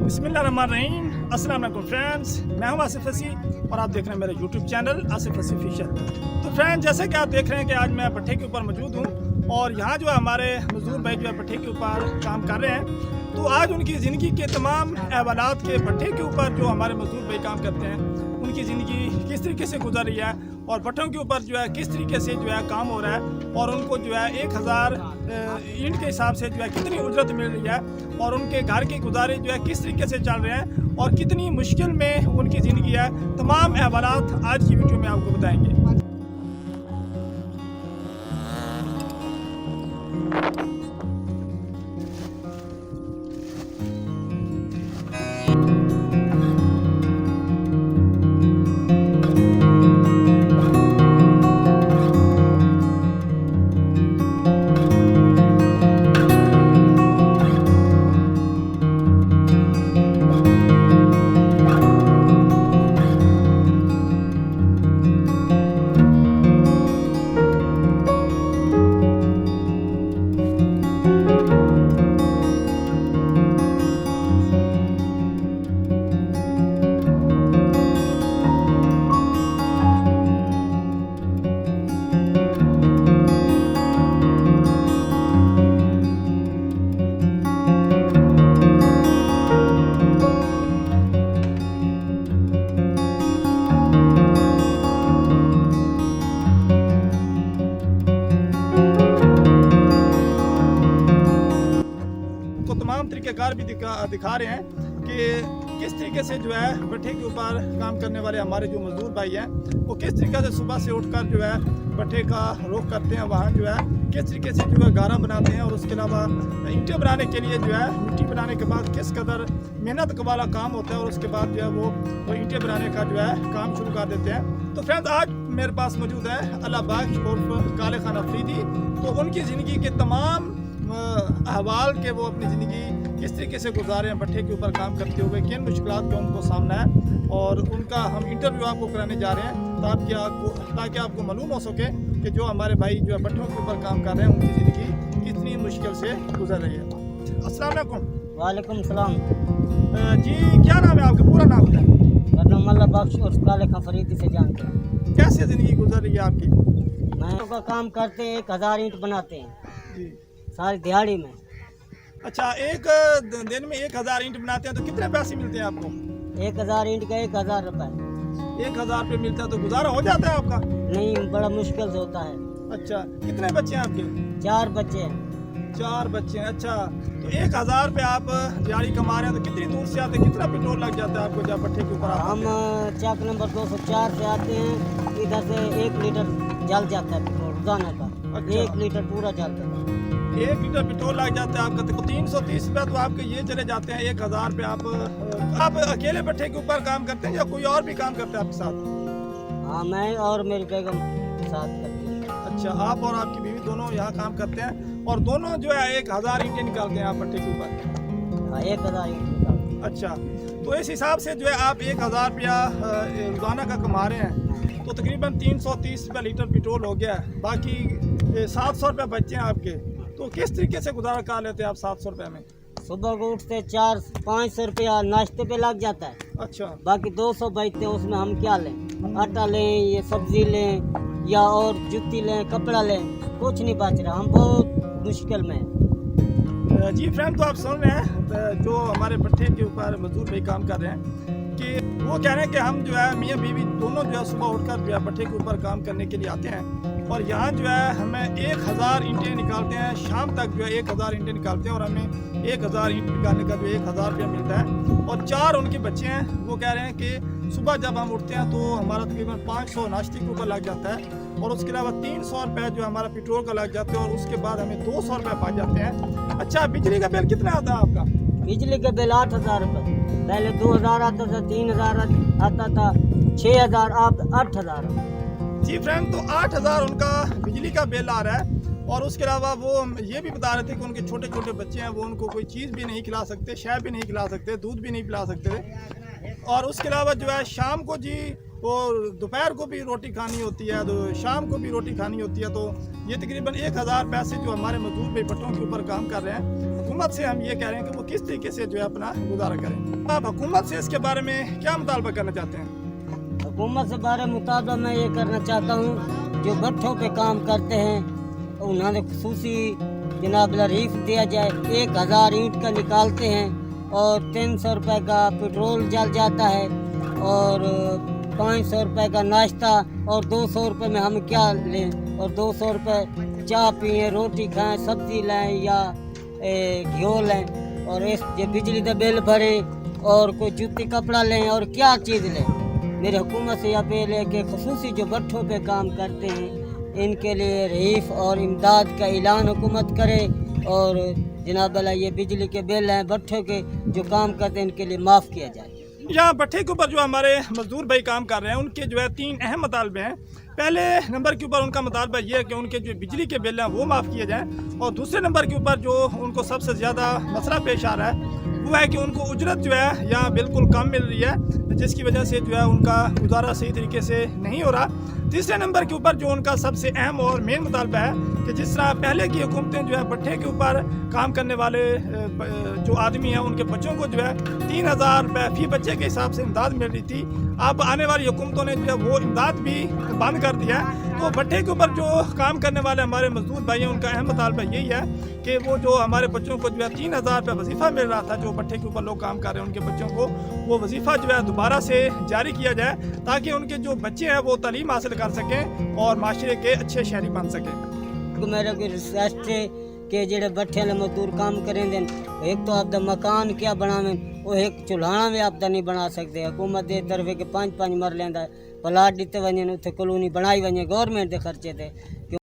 बिस्मिल्लाहिर्रहमानिर्रहीम। अस्सलाम वालेकुम फ्रेंड्स, मैं हूं आसिफ हसी और आप देख रहे हैं मेरा यूट्यूब चैनल आसिफ हसी ऑफिशियल। तो फ्रेंड्स, जैसे कि आप देख रहे हैं कि आज मैं भट्ठे के ऊपर मौजूद हूं और यहाँ जो है हमारे मजदूर भाई जो है भट्ठे के ऊपर काम कर रहे हैं। तो आज उनकी ज़िंदगी के तमाम अहवालात के भट्ठे के ऊपर जो हमारे मजदूर भाई काम करते हैं उनकी ज़िंदगी किस तरीके से गुजर रही है और भट्ठों के ऊपर जो है किस तरीके से जो है काम हो रहा है और उनको जो है 1000 ईंट के हिसाब से जो है कितनी उजरत मिल रही है और उनके घर के गुजारे जो है किस तरीके से चल रहे हैं और कितनी मुश्किल में उनकी ज़िंदगी है, तमाम अहवालात आज की वीडियो में आपको बताएंगे। तमाम तरीक़ेकार भी दिखा रहे हैं कि किस तरीके से जो है भट्ठे के ऊपर काम करने वाले हमारे जो मजदूर भाई हैं वो किस तरीके से सुबह से उठकर जो है भट्ठे का रुख करते हैं, वहाँ जो है किस तरीके से जो है गारा बनाते हैं और उसके अलावा ईंटें बनाने के लिए जो है मिट्टी बनाने के बाद किस कदर मेहनत वाला काम होता है और उसके बाद जो है वो ईंटें बनाने का जो है काम शुरू कर देते हैं। तो फ्रेंड्स, आज मेरे पास मौजूद है अल्लाह बख्श उर्फ काले खान अफरीदी। तो उनकी ज़िंदगी के तमाम अहवाल के वो अपनी ज़िंदगी किस तरीके से गुजारे हैं भट्ठे के ऊपर काम करते हुए, किन मुश्किलात का उनको सामना है और उनका हम इंटरव्यू आपको कराने जा रहे हैं ताकि आपको मालूम हो सके कि जो हमारे भाई जो है भट्ठों के ऊपर काम कर रहे हैं उनकी ज़िंदगी कितनी मुश्किल से गुजर रही है। अस्सलाम वालेकुम। वालेकुम सलाम। जी, क्या नाम है आपका? पूरा नाम क्या है? मेरा नाम अल्लाह बख्श और काले खान अफरीदी से जानते हैं। कैसे ज़िंदगी गुजर रही है आपकी? मैं का काम करते हैं, 1000 ईंट बनाते हैं जी। सारी दिहाड़ी में। अच्छा, एक दिन में 1000 ईंट बनाते हैं तो कितने पैसे मिलते हैं आपको? 1000 ईंट का 1000 रुपये। 1000 रुपये मिलता है तो गुजारा हो जाता है आपका? नहीं, बड़ा मुश्किल से होता है। अच्छा, कितने बच्चे हैं आपके? 4 बच्चे हैं। 4 बच्चे हैं। अच्छा, तो 1000 रुपये आप दिहाड़ी कमा रहे हैं तो कितनी दूर से आते हैं? कितना पेट्रोल लग जाता है आपको जब भट्ठे के ऊपर हम चक नंबर 204 से आते हैं, इधर से 1 लीटर जल जाता है पेट्रोल रोजाना का। अच्छा। 1 लीटर पूरा जलता है। 1 लीटर पेट्रोल लग जाता है आपका, तो 330 रुपये तो आपके ये चले जाते हैं। 1000 रुपये आप अकेले भट्ठे के ऊपर काम करते हैं या कोई और भी काम करते हैं आपके साथ? हाँ, मैं और मेरी बेगम साथ करती हैं। अच्छा, आप और आपकी बीवी दोनों यहाँ काम करते हैं और दोनों जो है 1000 ईंटें निकालते हैं आप भट्ठे के ऊपर? हाँ, 1000 ईंट निकालते हैं। अच्छा, तो इस हिसाब से जो है आप 1000 रुपया रोज़ाना का कमा रहे हैं तो तकरीबन 330 रुपये लीटर पेट्रोल हो गया है। बाकी 700 रुपये बच्चे हैं आपके, तो किस तरीके से गुजारा कर लेते हैं आप 700 रुपये में? सुबह को उठते 400-500 रुपया नाश्ते पे लग जाता है। अच्छा। बाकी 200 बचते हैं, उसमें हम क्या लें? आटा लें, ये सब्जी लें या और जूती लें, कपड़ा लें, कुछ नहीं बच रहा। हम बहुत मुश्किल में हैं। जी फ्रेंड, तो आप सुन रहे हैं जो हमारे भट्ठे के ऊपर मजदूर भाई काम कर रहे हैं कि वो कह रहे हैं कि हम जो है मियाँ बीवी दोनों जो है सुबह उठकर जो है भट्ठे के ऊपर काम करने के लिए आते हैं और यहाँ जो है हमें 1000 ईंटें निकालते हैं। शाम तक जो है 1000 ईंटें निकालते हैं और हमें 1000 ईंट निकालने का जो 1000 रुपया मिलता है और 4 उनके बच्चे हैं। वो कह रहे हैं कि सुबह जब हम उठते हैं तो हमारा तकरीबन 500 नाश्ते के ऊपर लग जाता है और उसके अलावा 300 रुपये जो हमारा पेट्रोल का लग जाता है और उसके बाद हमें 200 रुपये पा जाते हैं। अच्छा, बिजली का बिल कितना आता है आपका? बिजली का बिल 8000 रुपये। पहले 2000 आता था, 3000 आता था, 6000, अब 8000। जी फ्रेंड, तो 8000 उनका बिजली का बिल आ रहा है और उसके अलावा वो ये भी बता रहे थे कि उनके छोटे छोटे बच्चे हैं, वो उनको कोई चीज़ भी नहीं खिला सकते, शय भी नहीं खिला सकते, दूध भी नहीं पिला सकते और उसके अलावा जो है शाम को जी और दोपहर को भी रोटी खानी होती है, तो शाम को भी रोटी खानी होती है। तो ये तकरीबन 1000 पैसे जो हमारे मजदूर भाई भट्टों के ऊपर काम कर रहे हैं, हुकूमत से हम ये कह रहे हैं कि वो किस तरीके से जो है अपना गुजारा करें। आप हुकूमत से इसके बारे में क्या मुतालबा करना चाहते हैं? हुकूमत से बारे मुताबिक मैं ये करना चाहता हूँ, जो भट्ठों पे काम करते हैं उन्हें खुसूसी जनाब रीफ दिया जाए। 1000 ईंट का निकालते हैं और 300 रुपये का पेट्रोल जल जाता है और 500 रुपये का नाश्ता, और 200 रुपये में हम क्या लें, और 200 रुपये चाय पिए, रोटी खाएं, सब्जी लें या घियो लें, और इस ये बिजली का बिल भरें और कोई जूती कपड़ा लें और क्या चीज़ लें। मेरी हुकूमत से अपील है कि खुसूसी जो भट्ठों पे काम करते हैं इनके लिए रहीफ और इमदाद का ऐलान हुकूमत करे, और जनाब अल्लाह ये बिजली के बिल हैं भट्ठों के जो काम करते हैं इनके लिए माफ़ किया जाए। यहाँ भट्ठे के ऊपर जो हमारे मजदूर भाई काम कर रहे हैं उनके जो है 3 अहम मुतालबे हैं। पहले नंबर के ऊपर उनका मुतालबा ये है कि उनके जो बिजली के बिल हैं वो माफ़ किए जाएँ, और दूसरे नंबर के ऊपर जो उनको सबसे ज़्यादा मसला पेश आ रहा है वो है कि उनको उजरत जो है यहाँ बिल्कुल कम मिल रही है, जिसकी वजह से जो है उनका गुजारा सही तरीके से नहीं हो रहा। तीसरे नंबर के ऊपर जो उनका सबसे अहम और मेन मुतालबा है कि जिस तरह पहले की हुकूमतें जो है भट्ठे के ऊपर काम करने वाले जो आदमी हैं उनके बच्चों को जो है 3000 रुपये फी बच्चे के हिसाब से इमदाद मिल रही थी, अब आने वाली हुकूमतों ने जो है वो इमदाद भी बंद कर दिया है। तो भट्ठे के ऊपर जो काम करने वाले हमारे मजदूर भाई हैं उनका अहम मुतालबा यही है कि वो जो हमारे बच्चों को जो है 3000 रुपये वजीफ़ा मिल रहा था, जो भट्ठे के ऊपर लोग काम कर रहे हैं उनके बच्चों को वो वजीफ़ा जो है दोबारा से जारी किया जाए, ताकि उनके जो बच्चे हैं वो तालीम हासिल कर सकें और माशरे के अच्छे शहरी बन सकें। मेरा कोई रिक्वेस्ट है कि जेडे भट्ठे वाले मजदूर काम करेंगे, एक तो आपका मकान क्या बनावें, वो एक चुल्हाना भी आपका नहीं बना सकते। हुकूमत के तरफ के 5-5 मरलें का प्लाट दिते वञनि, उत्थे कॉलोनी बनाई वञे गवर्नमेंट के खर्चे से,